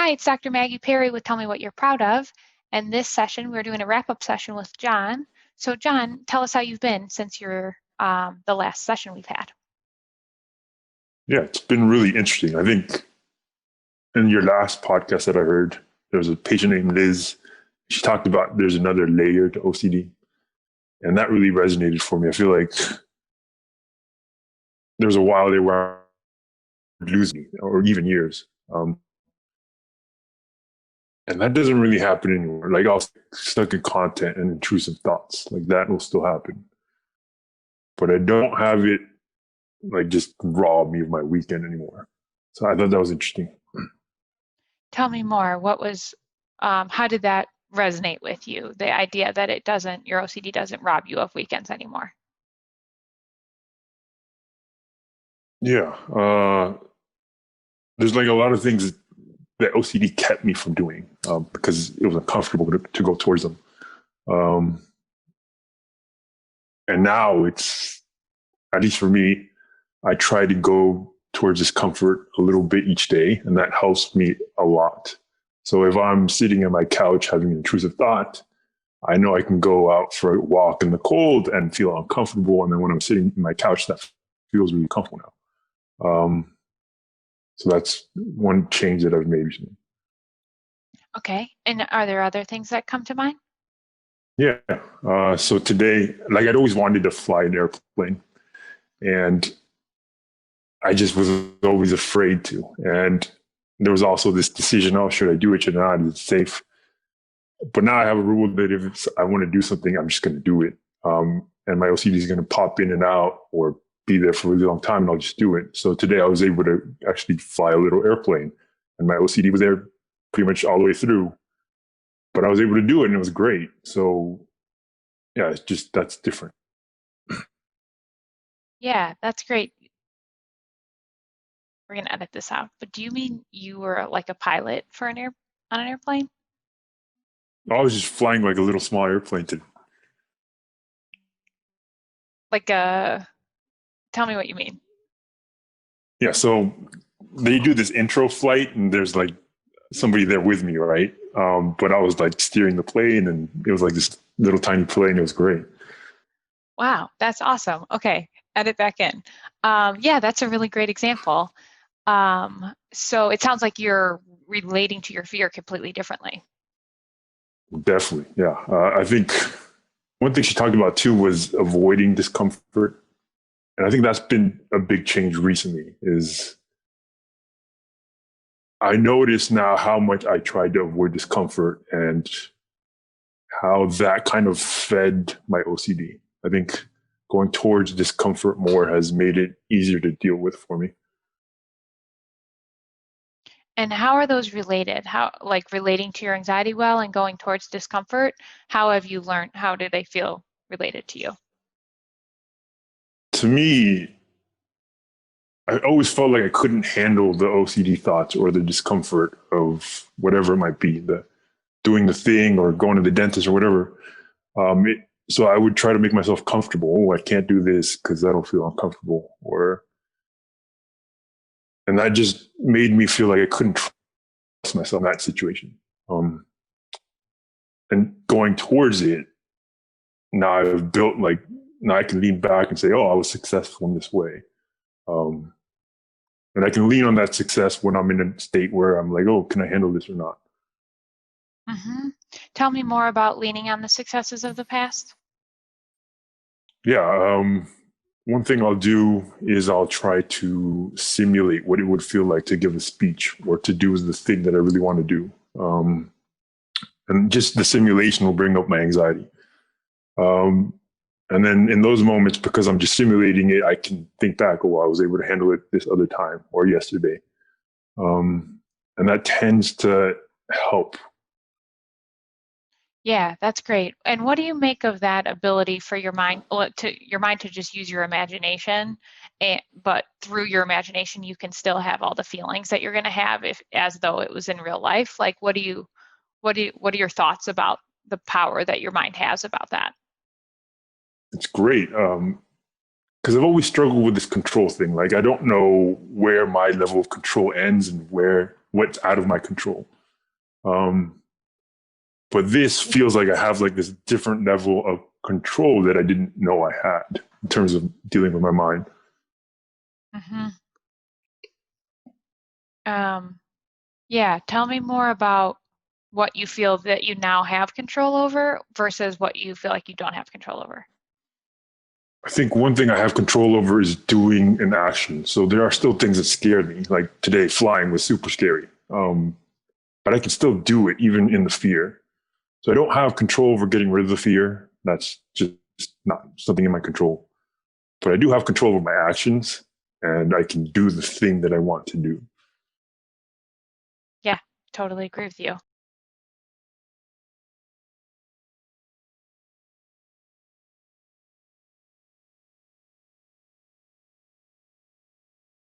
Hi, it's Dr. Maggie Perry with Tell Me What You're Proud Of. And this session, we're doing a wrap-up session with John. So John, tell us how you've been since the last session we've had. Yeah, it's been really interesting. I think in your last podcast that I heard, there was a patient named Liz. She talked about there's another layer to OCD. And that really resonated for me. I feel like there was a while there where I would lose me, or even years. And that doesn't really happen anymore. Like I'll stuck in content and intrusive thoughts. Like that will still happen. But I don't have it like just rob me of my weekend anymore. So I thought that was interesting. Tell me more. How did that resonate with you? The idea that your OCD doesn't rob you of weekends anymore. Yeah. There's like a lot of things that OCD kept me from doing because it was uncomfortable to go towards them. And now it's, at least for me, I try to go towards discomfort a little bit each day, and that helps me a lot. So if I'm sitting on my couch having an intrusive thought, I know I can go out for a walk in the cold and feel uncomfortable. And then when I'm sitting in my couch, that feels really comfortable now. So that's one change that I've made recently. Okay. And are there other things that come to mind? Yeah. So today, like I'd always wanted to fly an airplane, and I just was always afraid to. And there was also this decision: oh, should I do it? Should I not? Is it safe? But now I have a rule that if I want to do something, I'm just going to do it. And my OCD is going to pop in and out or be there for a really long time, and I'll just do it. So today I was able to actually fly a little airplane, and my OCD was there pretty much all the way through. But I was able to do it, and it was great. So yeah, it's just, that's different. Yeah, that's great. We're going to edit this out. But do you mean you were like a pilot for on an airplane? I was just flying like a little small airplane to. Tell me what you mean. Yeah, so they do this intro flight, and there's like somebody there with me, right? But I was like steering the plane, and it was like this little tiny plane. It was great. Wow, that's awesome. Okay, edit back in. Yeah, that's a really great example. So it sounds like you're relating to your fear completely differently. Definitely, yeah. I think one thing she talked about too was avoiding discomfort, and I think that's been a big change recently. Is I notice now how much I tried to avoid discomfort and how that kind of fed my OCD. I think going towards discomfort more has made it easier to deal with for me. And how are those related? How, like relating to your anxiety well and going towards discomfort? How have you learned? How do they feel related to you? To me, I always felt like I couldn't handle the OCD thoughts or the discomfort of whatever it might be, the doing the thing or going to the dentist or whatever. So I would try to make myself comfortable. Oh, I can't do this because I don't feel uncomfortable, and that just made me feel like I couldn't trust myself in that situation. And going towards it, now I've built like, now I can lean back and say, oh, I was successful in this way. And I can lean on that success when I'm in a state where I'm like, oh, can I handle this or not? Mm-hmm. Tell me more about leaning on the successes of the past. Yeah. One thing I'll do is I'll try to simulate what it would feel like to give a speech or to do the thing that I really want to do. And just the simulation will bring up my anxiety. And then in those moments, because I'm just simulating it, I can think back, oh, I was able to handle it this other time or yesterday. And that tends to help. Yeah, that's great. And what do you make of that ability for your mind to just use your imagination, but through your imagination you can still have all the feelings that you're going to have as though it was in real life? Like what are your thoughts about the power that your mind has about that? It's great. Because I've always struggled with this control thing. Like I don't know where my level of control ends and where what's out of my control. But this feels like I have like this different level of control that I didn't know I had in terms of dealing with my mind. Mm-hmm. Yeah, tell me more about what you feel that you now have control over versus what you feel like you don't have control over. I think one thing I have control over is doing an action. So there are still things that scare me. Like today, flying was super scary. But I can still do it even in the fear. So I don't have control over getting rid of the fear. That's just not something in my control. But I do have control over my actions, and I can do the thing that I want to do. Yeah, totally agree with you.